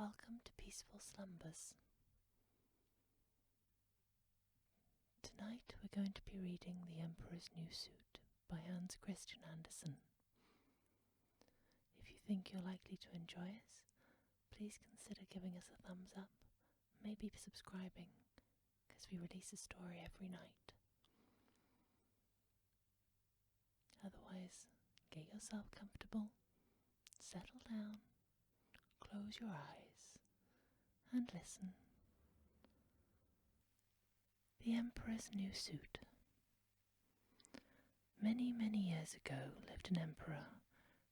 Welcome to Peaceful Slumbers. Tonight we're going to be reading The Emperor's New Suit by Hans Christian Andersen. If you think you're likely to enjoy us, please consider giving us a thumbs up, maybe subscribing, because we release a story every night. Otherwise, get yourself comfortable, settle down, close your eyes, and listen. The Emperor's New Suit. Many, many years ago lived an emperor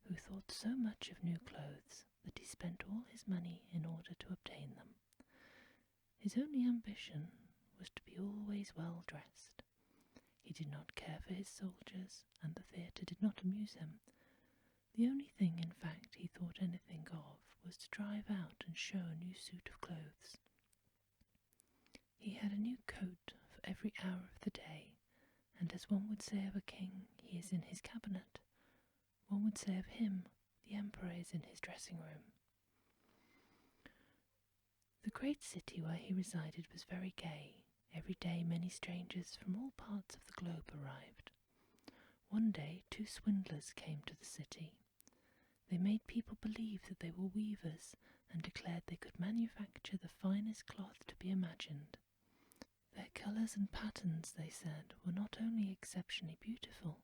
who thought so much of new clothes that he spent all his money in order to obtain them. His only ambition was to be always well dressed. He did not care for his soldiers, and the theatre did not amuse him. The only thing, in fact, he thought anything of was to drive out and show a new suit of clothes. He had a new coat for every hour of the day, and as one would say of a king, he is in his cabinet. One would say of him, the emperor is in his dressing room. The great city where he resided was very gay. Every day many strangers from all parts of the globe arrived. One day 2 swindlers came to the city. They made people believe that they were weavers and declared they could manufacture the finest cloth to be imagined. Their colours and patterns, they said, were not only exceptionally beautiful,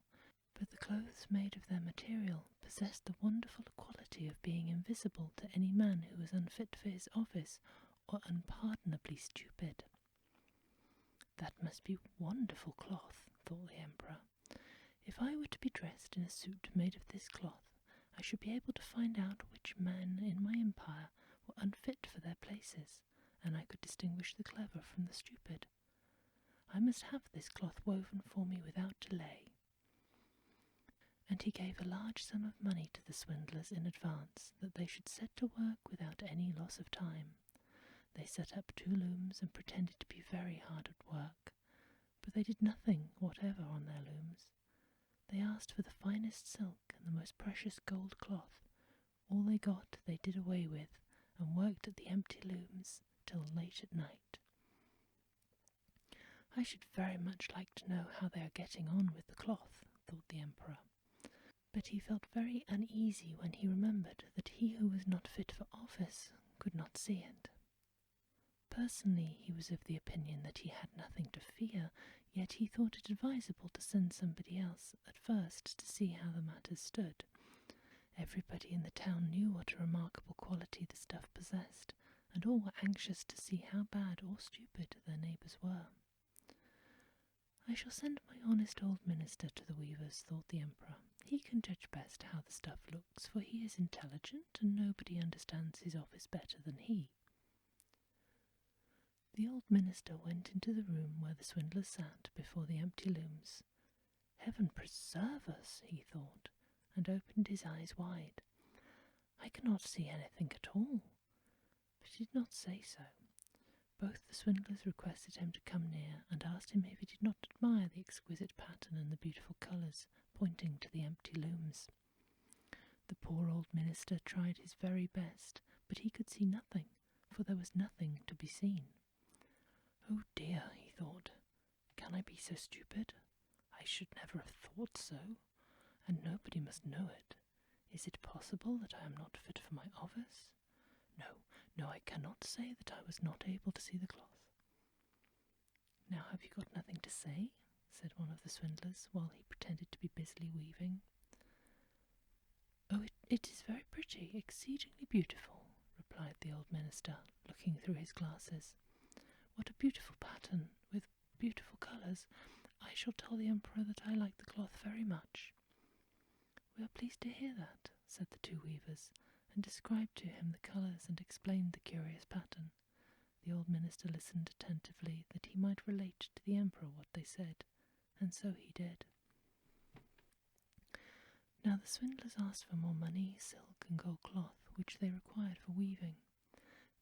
but the clothes made of their material possessed the wonderful quality of being invisible to any man who was unfit for his office or unpardonably stupid. That must be wonderful cloth, thought the emperor. If I were to be dressed in a suit made of this cloth, I should be able to find out which men in my empire were unfit for their places, and I could distinguish the clever from the stupid. I must have this cloth woven for me without delay. And he gave a large sum of money to the swindlers in advance, that they should set to work without any loss of time. They set up 2 looms and pretended to be very hard at work, but they did nothing whatever on their looms. They asked for the finest silk and the most precious gold cloth. All they got they did away with, and worked at the empty looms till late at night. I should very much like to know how they are getting on with the cloth, thought the emperor. But he felt very uneasy when he remembered that he who was not fit for office could not see it. Personally, he was of the opinion that he had nothing to fear, yet he thought it advisable to send somebody else at first to see how the matters stood. Everybody in the town knew what a remarkable quality the stuff possessed, and all were anxious to see how bad or stupid their neighbours were. I shall send my honest old minister to the weavers, thought the emperor. He can judge best how the stuff looks, for he is intelligent, and nobody understands his office better than he. The old minister went into the room where the swindlers sat before the empty looms. Heaven preserve us, he thought, and opened his eyes wide. I cannot see anything at all. But he did not say so. Both the swindlers requested him to come near, and asked him if he did not admire the exquisite pattern and the beautiful colours, pointing to the empty looms. The poor old minister tried his very best, but he could see nothing, for there was nothing to be seen. Oh dear, he thought, can I be so stupid? I should never have thought so, and nobody must know it. Is it possible that I am not fit for my office? No, I cannot say that I was not able to see the cloth. Now have you got nothing to say? Said one of the swindlers, while he pretended to be busily weaving. Oh, it is very pretty, exceedingly beautiful, replied the old minister, looking through his glasses. What a beautiful pattern, with beautiful colours. I shall tell the emperor that I like the cloth very much. We are pleased to hear that, said the 2 weavers, and described to him the colours and explained the curious pattern. The old minister listened attentively, that he might relate to the emperor what they said, and so he did. Now the swindlers asked for more money, silk, and gold cloth, which they required for weaving.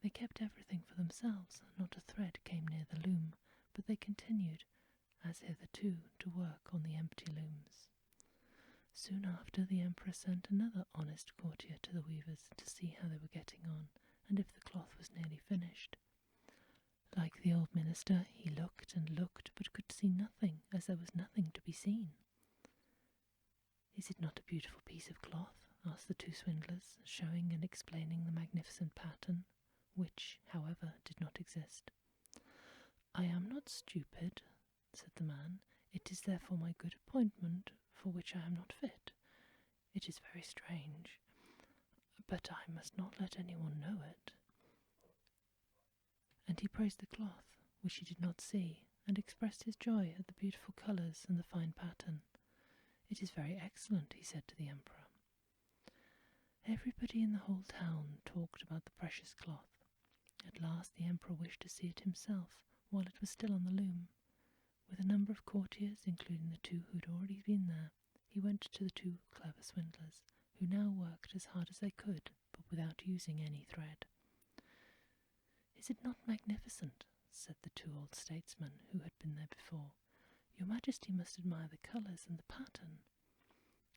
They kept everything for themselves, and not a thread came near the loom, but they continued, as hitherto, to work on the empty looms. Soon after, the emperor sent another honest courtier to the weavers to see how they were getting on, and if the cloth there was nothing to be seen. "Is it not a beautiful piece of cloth?" asked the two swindlers, showing and explaining the magnificent pattern, which, however, did not exist. "I am not stupid," said the man. "It is therefore my good appointment for which I am not fit. It is very strange, but I must not let anyone know it." And he praised the cloth, which he did not see, and expressed his joy at the beautiful colours and the fine pattern. "It is very excellent," he said to the emperor. Everybody in the whole town talked about the precious cloth. At last the emperor wished to see it himself while it was still on the loom. With a number of courtiers, including the two who had already been there, he went to the two clever swindlers, who now worked as hard as they could, but without using any thread. "Is it not magnificent?" said the two old statesmen who had been there before. "Your Majesty must admire the colours and the pattern."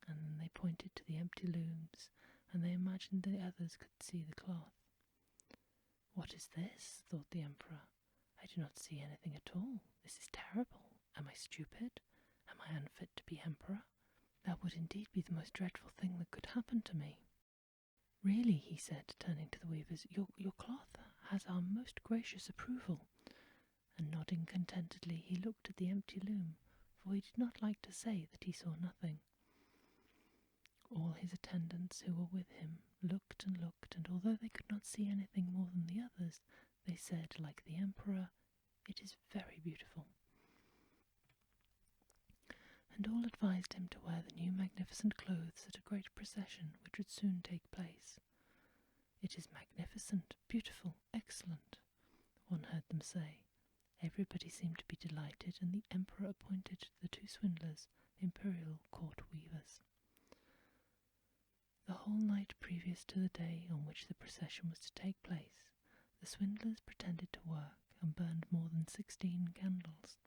And then they pointed to the empty looms, and they imagined the others could see the cloth. "What is this?" thought the emperor. "I do not see anything at all. This is terrible. Am I stupid? Am I unfit to be emperor? That would indeed be the most dreadful thing that could happen to me." "Really," he said, turning to the weavers, your cloth has our most gracious approval." And nodding contentedly, he looked at the empty loom, for he did not like to say that he saw nothing. All his attendants who were with him looked, and although they could not see anything more than the others, they said, like the emperor, "It is very beautiful." And all advised him to wear the new magnificent clothes at a great procession which would soon take place. "It is magnificent, beautiful, excellent," one heard them say. Everybody seemed to be delighted, and the emperor appointed the two swindlers imperial court weavers. The whole night previous to the day on which the procession was to take place, the swindlers pretended to work and burned more than 16 candles.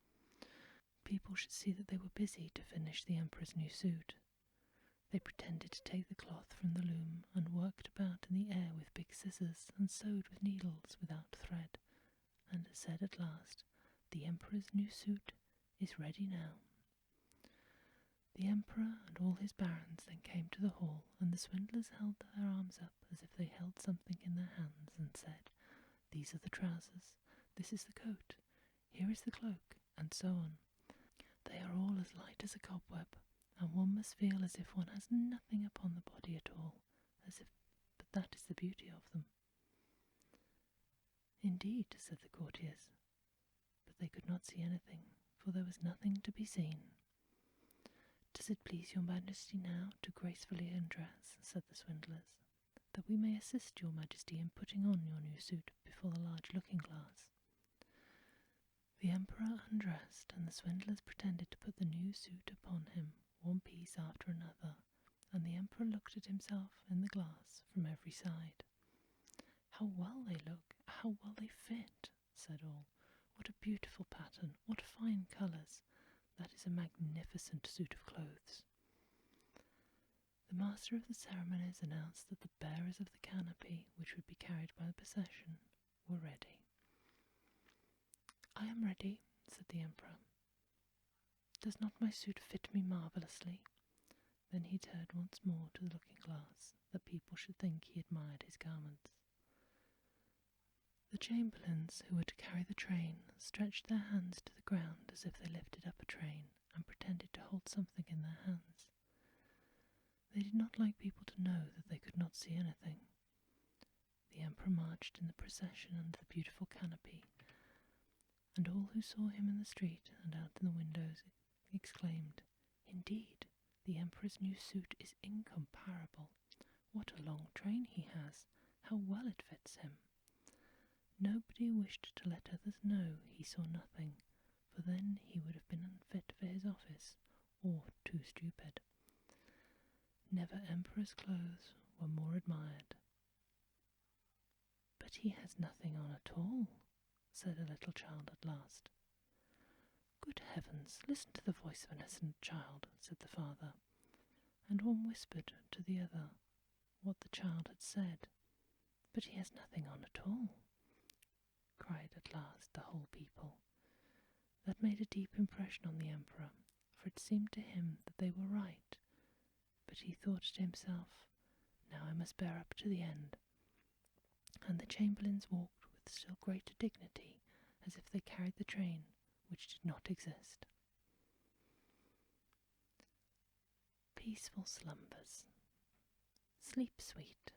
People should see that they were busy to finish the emperor's new suit. They pretended to take the cloth from the loom and worked about in the air with big scissors and sewed with needles without thread, and said at last, "The emperor's new suit is ready now." The emperor and all his barons then came to the hall, and the swindlers held their arms up as if they held something in their hands and said, "These are the trousers, this is the coat, here is the cloak," and so on. They are all as light as a cobweb, and one must feel as if one has nothing upon the body at all, but that is the beauty of them. "Indeed," said the courtiers, but they could not see anything, for there was nothing to be seen. "Does it please your Majesty now to gracefully undress," said the swindlers, "that we may assist your Majesty in putting on your new suit before the large looking-glass?" The emperor undressed, and the swindlers pretended to put the new suit upon him, one piece after another, and the emperor looked at himself in the glass from every side. "How well they look, how well they fit," said all. "What a beautiful pattern, what fine colours! That is a magnificent suit of clothes." The master of the ceremonies announced that the bearers of the canopy, which would be carried by the procession, were ready. "I am ready," said the emperor. "Does not my suit fit me marvellously?" Then he turned once more to the looking-glass, that people should think he admired his garments. The chamberlains who were to carry the train stretched their hands to the ground as if they lifted up a train, and pretended to hold something in their hands. They did not like people to know that they could not see anything. The emperor marched in the procession under the beautiful canopy, and all who saw him in the street and out in the windows exclaimed, "Indeed, the emperor's new suit is incomparable. What a long train he has! How well it fits him!" Nobody wished to let others know he saw nothing, for then he would have been unfit for his office, or too stupid. Never emperor's clothes were more admired. "But he has nothing on at all," said a little child at last. "Good heavens, listen to the voice of an innocent child," said the father, and one whispered to the other what the child had said. "But he has nothing on at all," cried at last the whole people. That made a deep impression on the Emperor, for it seemed to him that they were right. But he thought to himself, now I must bear up to the end. And the chamberlains walked with still greater dignity, as if they carried the train, which did not exist. Peaceful slumbers. Sleep sweet,